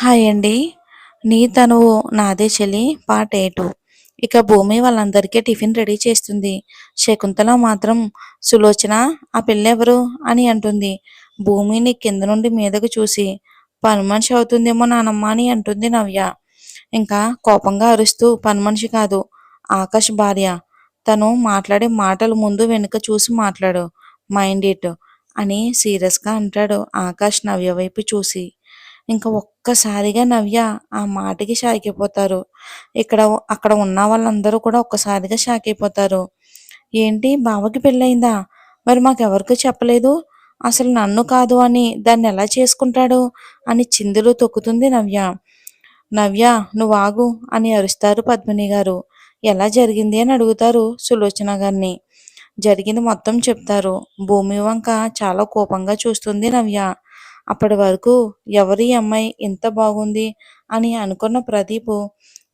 Hi అండి. 'నీ తనువు నాదే చెలి' పార్ట్ 8. ఇక భూమి వాళ్ళందరికీ టిఫిన్ రెడీ చేస్తుంది. శకుంతల మాత్రం సులోచన ఆ పిల్లెవరు అని అంటుంది. భూమిని కింద నుండి మీదకు చూసి పనిమనిషి అవుతుందేమో నానమ్మ అని అంటుంది నవ్య. ఇంకా కోపంగా అరుస్తూ పనిమనిషి కాదు, ఆకాష్ భార్య. తను మాట్లాడే మాటలు ముందు వెనుక చూసి మాట్లాడు, మైండ్ ఇట్ అని సీరియస్గా అంటాడు ఆకాష్ నవ్య వైపు చూసి. ఇంకా ఒక్కసారిగా నవ్య ఆ మాటకి షాక్ అయిపోతారు. అక్కడ ఉన్న వాళ్ళందరూ కూడా ఒక్కసారిగా షాక్ అయిపోతారు. ఏంటి బావకి పెళ్ళయిందా? మరి మాకెవరికీ చెప్పలేదు. అసలు నన్ను కాదు అని దాన్ని ఎలా చేసుకుంటాడు అని చిందులు తొక్కుతుంది నవ్య. నవ్య నువ్వు ఆగు అని అరుస్తారు పద్మిని గారు. ఎలా జరిగింది అని అడుగుతారు సులోచన గారిని. జరిగింది మొత్తం చెప్తారు. భూమి వంక చాలా కోపంగా చూస్తుంది నవ్య. అప్పటి వరకు ఎవరి అమ్మాయి ఇంత బాగుంది అని అనుకున్న ప్రదీపు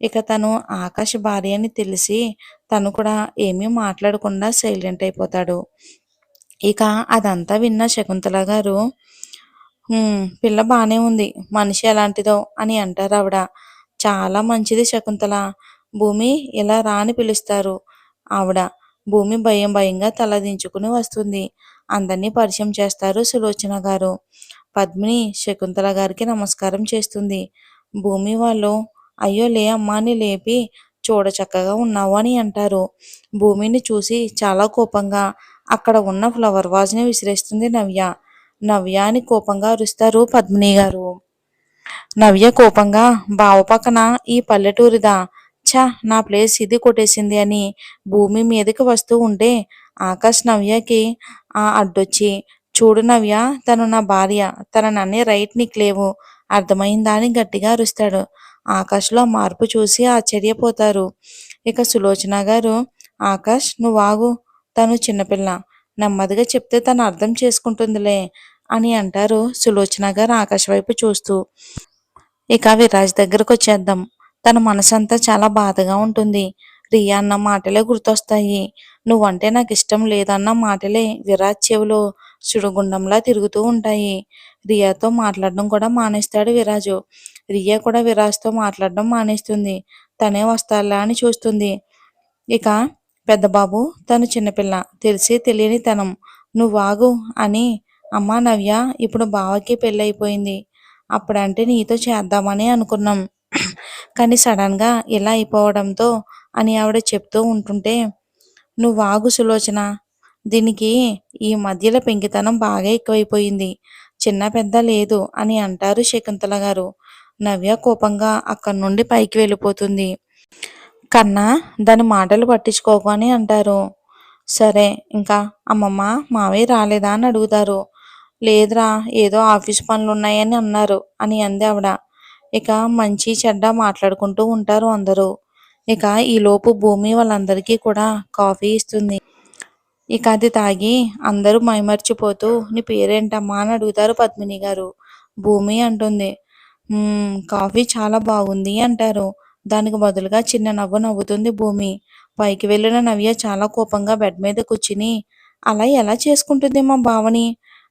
ఇక తను ఆకాష్ భార్య అని తెలిసి తను కూడా ఏమీ మాట్లాడకుండా సైలెంట్ అయిపోతాడు. ఇక అదంతా విన్న శకుంతల గారు పిల్ల బానే ఉంది, మనిషి ఎలాంటిదో అని అంటారు ఆవిడ. చాలా మంచిది శకుంతల, భూమి ఇలా రా అని పిలుస్తారు ఆవిడ. భూమి భయం భయంగా తలదించుకుని వస్తుంది. అందరినీ పరిచయం చేస్తారు సులోచన గారు. పద్మిని శకుంతల గారికి నమస్కారం చేస్తుంది. భూమి వాళ్ళు అయ్యో లే అమ్మా అని లేపి చూడ చక్కగా ఉన్నావు అని అంటారు. భూమిని చూసి చాలా కోపంగా అక్కడ ఉన్న ఫ్లవర్ వాజ్ని విసిరేస్తుంది నవ్య. నవ్య అని కోపంగా అరుస్తారు పద్మిని గారు. నవ్య కోపంగా బావ పక్కన ఈ పల్లెటూరిదా, ఛ నా ప్లేస్ ఇది కొట్టేసింది అని భూమి మీదకి వస్తూ ఉంటే ఆకాష్ నవ్యకి అడ్డొచ్చి చూడు నవ్య, తను నా భార్య, తన నన్నే రైట్ నీకు లేవు, అర్థమైందా అని గట్టిగా అరుస్తాడు. ఆకాష్లో మార్పు చూసి ఆశ్చర్యపోతారు. ఇక సులోచన గారు ఆకాష్ నువ్వు ఆగు, తను చిన్నపిల్ల, నెమ్మదిగా చెప్తే తను అర్థం చేసుకుంటుందిలే అని అంటారు సులోచన గారు ఆకాష్ వైపు చూస్తూ. ఇక విరాజ్ దగ్గరకు వచ్చేద్దాం. తన మనసంతా చాలా బాధగా ఉంటుంది. రియా అన్న మాటలే గుర్తొస్తాయి. నువ్వంటే నాకు ఇష్టం లేదన్న మాటలే విరాజ్ చెవిలో సుడిగుండంలా తిరుగుతూ ఉంటాయి. రియాతో మాట్లాడడం కూడా మానేస్తాడు విరాజు. రియా కూడా విరాజ్తో మాట్లాడడం మానేస్తుంది. తనే వస్తాలా అని చూస్తుంది. ఇక పెద్దబాబు తను చిన్నపిల్ల, తెలిసి తెలియని తనం, నువ్వాగు అని అమ్మా నవ్య ఇప్పుడు బావకి పెళ్ళైపోయింది, అప్పుడంటే నీతో చేద్దామని అనుకున్నాం, కానీ సడన్గా ఇలా అయిపోవడంతో అని ఆవిడ చెప్తూ ఉంటుంటే నువ్వాగు సులోచన, దీనికి ఈ మధ్యలో పెంకితనం బాగా ఎక్కువైపోయింది, చిన్న పెద్ద లేదు అని అంటారు శకుంతల గారు. నవ్య కోపంగా అక్కడి నుండి పైకి వెళ్ళిపోతుంది. కన్నా దాని మాటలు పట్టించుకోకు అని అంటారు. సరే ఇంకా అమ్మమ్మ మావయ్య రాలేదా అని అడుగుతారు. లేదురా, ఏదో ఆఫీస్ పనులు ఉన్నాయని అన్నారు అని అంది ఆవిడ. ఇక మంచి చెడ్డ మాట్లాడుకుంటూ ఉంటారు అందరూ. ఇక ఈలోపు భూమి వాళ్ళందరికీ కూడా కాఫీ ఇస్తుంది. ఇక అది తాగి అందరూ మైమర్చిపోతూ నీ పేరేంటమ్మా అని అడుగుతారు పద్మిని గారు. భూమి అంటుంది, కాఫీ చాలా బాగుంది అంటారు. దానికి బదులుగా చిన్న నవ్వు నవ్వుతుంది భూమి. పైకి వెళ్ళిన నవ్య చాలా కోపంగా బెడ్ మీద కూర్చుని అలా ఎలా చేసుకుంటుంది మా బావని,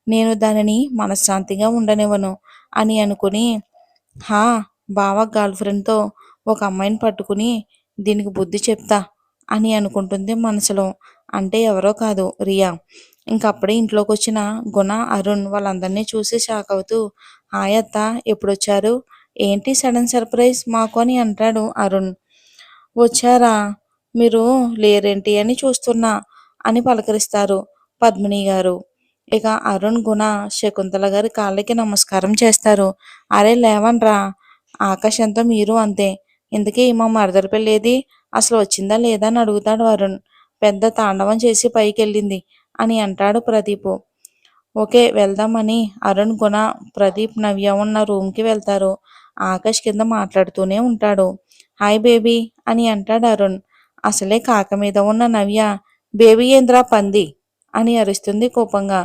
నేను దానిని మనశ్శాంతిగా ఉండనివ్వను అని అనుకుని హా బావ గర్ల్ ఫ్రెండ్తో ఒక అమ్మాయిని పట్టుకుని దీనికి బుద్ధి చెప్తా అని అనుకుంటుంది మనసులో. అంటే ఎవరో కాదు, రియా. ఇంకప్పుడే ఇంట్లోకి వచ్చిన గుణ, అరుణ్ వాళ్ళందరినీ చూసి షాక్ అవుతూ హాయ్ అత్త, ఎప్పుడొచ్చారు, ఏంటి సడన్ సర్ప్రైజ్ మాకు అని అంటాడు అరుణ్. వచ్చారా, మీరు లేరేంటి అని చూస్తున్నా అని పలకరిస్తారు పద్మిని గారు. ఇక అరుణ్ గుణ శకుంతల గారి కాళ్ళకి నమస్కారం చేస్తారు. అరే లేవన్రా, ఆకాశంతో మీరు అంతే, ఇందుకే మా మరదల పెళ్ళేది, అసలు వచ్చిందా లేదా అని అడుగుతాడు అరుణ్. పెద్ద తాండవం చేసి పైకి వెళ్ళింది అని అంటాడు ప్రదీప్. ఓకే వెళ్దామని అరుణ్ గుణ ప్రదీప్ నవ్య ఉన్న రూమ్కి వెళ్తారు. ఆకాష్ కింద మాట్లాడుతూనే ఉంటాడు. హాయ్ బేబీ అని అంటాడు అరుణ్. అసలే కాక మీద ఉన్న నవ్య బేబీ ఏంద్రా పంది అని అరుస్తుంది కోపంగా.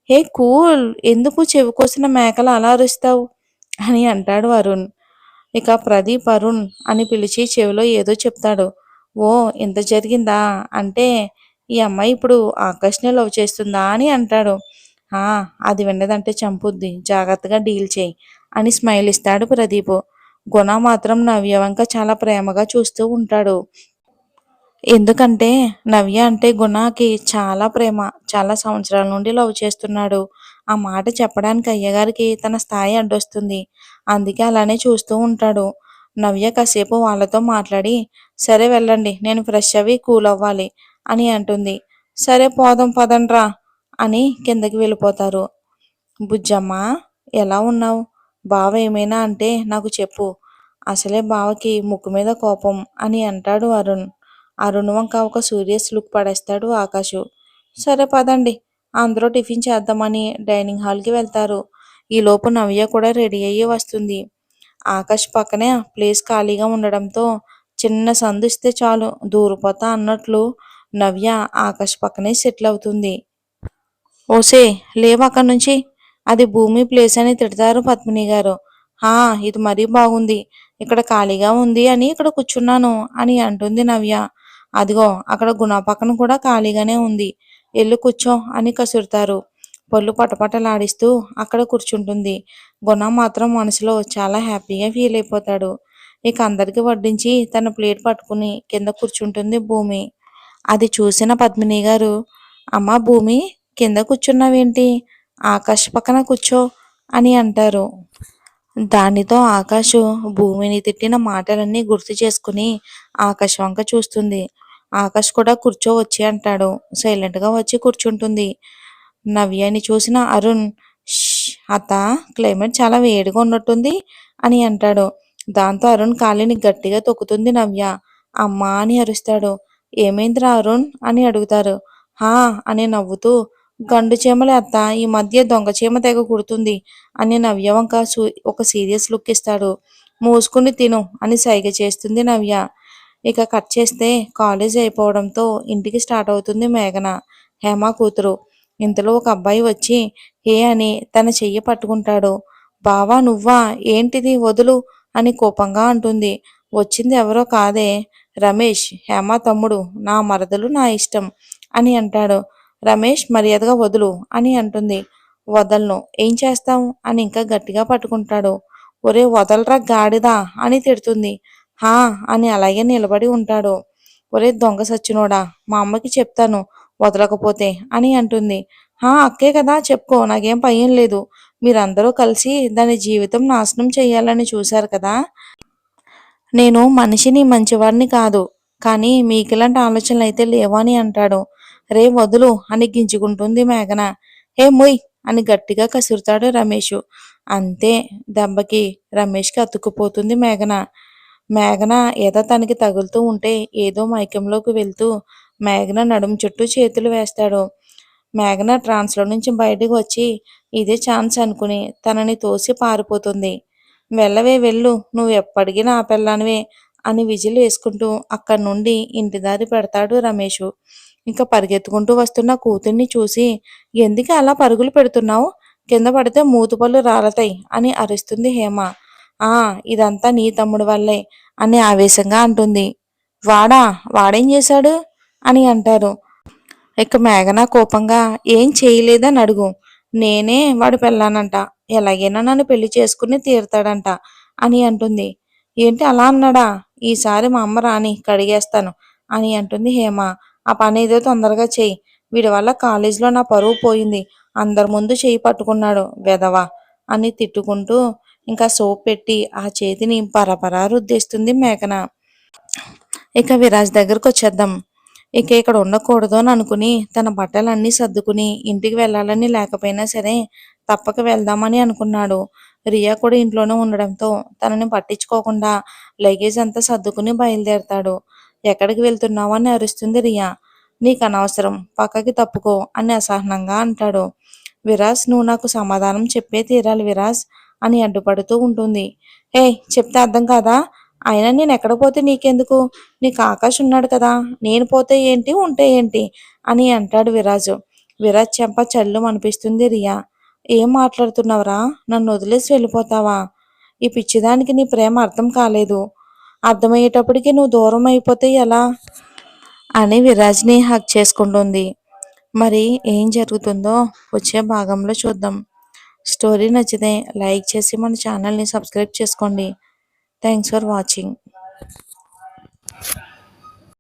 హే కూల్, ఎందుకు చెవి కోసిన మేకలు అలా అరుస్తావు అని అంటాడు అరుణ్. ఇక ప్రదీప్ అరుణ్ అని పిలిచి చెవిలో ఏదో చెప్తాడు. ఓ ఇంత జరిగిందా, అంటే ఈ అమ్మాయి ఇప్పుడు ఆకాష్ని లవ్ చేస్తుందా అని అంటాడు. అది విన్నదంటే చంపుద్ది, జాగ్రత్తగా డీల్ చేయి అని స్మైల్ ఇస్తాడు ప్రదీప్. గుణ మాత్రం నవ్య వంక చాలా ప్రేమగా చూస్తూ ఉంటాడు. ఎందుకంటే నవ్య అంటే గుణకి చాలా ప్రేమ. చాలా సంవత్సరాల నుండి లవ్ చేస్తున్నాడు. ఆ మాట చెప్పడానికి అయ్యగారికి తన స్థాయి అడ్డొస్తుంది. అందుకే అలానే చూస్తూ ఉంటాడు. నవ్య కాసేపు వాళ్ళతో మాట్లాడి, సరే వెళ్ళండి, నేను ఫ్రెష్ అవి కూల్ అవ్వాలి అని అంటుంది. సరే పోదాం పదండ్రా అని కిందకి వెళ్ళిపోతారు. బుజ్జమ్మ, ఎలా ఉన్నావు? బావ ఏమైనా అంటే నాకు చెప్పు. అసలే బావకి ముక్కు మీద కోపం అని అంటాడు అరుణ్. అరుణ్ వంక ఒక సీరియస్ లుక్ పడేస్తాడు ఆకాషు. సరే పదండి, అందరూ టిఫిన్ చేద్దామని డైనింగ్ హాల్కి వెళ్తారు. ఈలోపు నవ్య కూడా రెడీ అయ్యి వస్తుంది. ఆకాష్ పక్కనే ప్లేస్ ఖాళీగా ఉండడంతో చిన్న సందు ఇస్తే చాలు దూరిపోతా అన్నట్లు నవ్య ఆకాష్ పక్కనే సెటిల్ అవుతుంది. ఓసే, లేవు అక్కడి నుంచి, అది భూమి ప్లేస్ అని తిడతారు పద్మిని గారు. హా, ఇది మరీ బాగుంది, ఇక్కడ ఖాళీగా ఉంది అని ఇక్కడ కూర్చున్నాను అని అంటుంది నవ్య. అదిగో అక్కడ గుణ పక్కన కూడా ఖాళీగానే ఉంది, ఎల్లు కూర్చో అని కసురుతారు. పళ్ళు పటపటలాడిస్తూ అక్కడ కూర్చుంటుంది. గుణ మాత్రం మనసులో చాలా హ్యాపీగా ఫీల్ అయిపోతాడు. ఇక అందరికి వడ్డించి తన ప్లేట్ పట్టుకుని కింద కూర్చుంటుంది భూమి. అది చూసిన పద్మిని గారు, అమ్మా భూమి, కింద కూర్చున్నావేంటి? ఆకాష్ పక్కన కూర్చో అని అంటారు. దానితో ఆకాషు భూమిని తిట్టిన మాటలన్నీ గుర్తు చేసుకుని ఆకాష్ వంక చూస్తుంది. ఆకాష్ కూడా కూర్చోవచ్చి అంటాడు. సైలెంట్గా వచ్చి కూర్చుంటుంది. నవ్యని చూసిన అరుణ్, "ష్ అత్త, క్లైమేట్ చాలా వేడిగా ఉన్నట్టుంది" అని అంటాడు. దాంతో అరుణ్ కాలిని గట్టిగా తొక్కుతుంది నవ్య. అమ్మా అని అరుస్తాడు. ఏమైందిరా అరుణ్ అని అడుగుతారు. హా అని నవ్వుతూ, గండు చీమలే అత్త, ఈ మధ్య దొంగ చీమ తెగ కుడుతుంది అని నవ్య వంక ఒక సీరియస్ లుక్ ఇస్తాడు. మూసుకుని తిను అని సైగ చేస్తుంది నవ్య. ఇక కట్ చేస్తే కాలేజ్ అయిపోవడంతో ఇంటికి స్టార్ట్ అవుతుంది మేఘన, హేమ కూతురు. ఇంతలో ఒక అబ్బాయి వచ్చి ఏ అని తన చెయ్యి పట్టుకుంటాడు. బావా నువ్వా, ఏంటిది వదులు అని కోపంగా అంటుంది. వచ్చింది ఎవరో కాదే, రమేష్, హేమ తమ్ముడు, నా మరదలు, నా ఇష్టం అని అంటాడు. రమేష్, మర్యాదగా వదులు అని అంటుంది. వదలను, ఏం చేస్తావు అని ఇంకా గట్టిగా పట్టుకుంటాడు. ఒరే వదలరా గాడిదా అని తిడుతుంది. హా అని అలాగే నిలబడి ఉంటాడు. ఒరే దొంగ సచ్చినోడా, మా అమ్మకి చెప్తాను వదలకపోతే అని అంటుంది. హా అక్కే కదా, చెప్పుకో, నాకేం భయం లేదు. మీరందరూ కలిసి దాని జీవితం నాశనం చేయాలని చూశారు కదా. నేను మనిషిని, మంచివాడిని కాదు, కానీ మీకిలాంటి ఆలోచనలు అయితే లేవు అని అంటాడు. రే వదులు అని గింజుకుంటుంది మేఘన. హే మొయ్ అని గట్టిగా కసురుతాడు రమేష్. అంతే, దెబ్బకి రమేష్కి అతుక్కుపోతుంది మేఘన. మేఘన ఏదో తనకి తగులుతూ ఉంటే ఏదో మైకంలోకి వెళ్తూ మేఘన నడుము చుట్టూ చేతులు వేస్తాడు. మేఘన ట్రాన్స్లో నుంచి బయటకు వచ్చి ఇదే ఛాన్స్ అనుకుని తనని తోసి పారిపోతుంది. వెళ్ళవే వెళ్ళు, నువ్వు ఎప్పటికీ నా పెళ్ళానివే అని విజిల్ వేసుకుంటూ అక్కడి నుండి ఇంటి దారి పెడతాడు రమేష్. ఇంకా పరిగెత్తుకుంటూ వస్తున్న కూతుర్ని చూసి, ఎందుకు అలా పరుగులు పెడుతున్నావు, కింద పడితే మూతుపళ్ళు రాలతాయి అని అరుస్తుంది హేమ. ఆ, ఇదంతా నీ తమ్ముడు వల్లే అని ఆవేశంగా అంటుంది. వాడా, వాడేం చేశాడు అని అంటారు. ఇక మేఘన కోపంగా, ఏం చేయలేదని అడుగు, నేనే వాడు పెళ్ళానంట, ఎలాగైనా నన్ను పెళ్లి చేసుకుని తీరుతాడంట అని అంటుంది. ఏంటి అలా అన్నాడా, ఈసారి మా అమ్మ రాని కడిగేస్తాను అని అంటుంది హేమ. ఆ పని ఏదో తొందరగా చెయ్యి, వీడి వల్ల కాలేజీలో నా పరువు పోయింది, అందరి ముందు చెయ్యి పట్టుకున్నాడు వెధవా అని తిట్టుకుంటూ ఇంకా సోప్ పెట్టి ఆ చేతిని పరపరా రుద్దేస్తుంది మేఘన. ఇక విరాజ్ దగ్గరకు వచ్చేద్దాం. ఇక ఇక్కడ ఉండకూడదు అని అనుకుని తన బట్టలన్నీ సర్దుకుని ఇంటికి వెళ్ళాలని లేకపోయినా సరే తప్పక వెళ్దామని అనుకున్నాడు. రియా కూడా ఇంట్లోనే ఉండడంతో తనని పట్టించుకోకుండా లగేజ్ అంతా సర్దుకుని బయలుదేరతాడు. ఎక్కడికి వెళ్తున్నావు అని అరుస్తుంది రియా. నీకు అనవసరం, పక్కకి తప్పుకో అని అసహనంగా అంటాడు. విరాజ్, నువ్వు నాకు సమాధానం చెప్పే తీరాలి విరాజ్ అని అడ్డుపడుతూ ఉంటుంది. ఏ, చెప్తే అర్థం కాదా, అయినా నేను ఎక్కడ పోతే నీకెందుకు, నీకు ఆకాశ్ ఉన్నాడు కదా, నేను పోతే ఏంటి ఉంటే ఏంటి అని అంటాడు విరాజు. విరాజ్ చెంప చల్లు అనిపిస్తుంది రియా. ఏం మాట్లాడుతున్నావురా, నన్ను వదిలేసి వెళ్ళిపోతావా, ఈ పిచ్చిదానికి నీ ప్రేమ అర్థం కాలేదు, అర్థమయ్యేటప్పటికి నువ్వు దూరం అయిపోతే ఎలా అని విరాజ్ని హక్ చేసుకుంటుంది. మరి ఏం జరుగుతుందో వచ్చే భాగంలో చూద్దాం. స్టోరీ నచ్చితే లైక్ చేసి మన ఛానల్ని సబ్స్క్రైబ్ చేసుకోండి. Thanks for watching.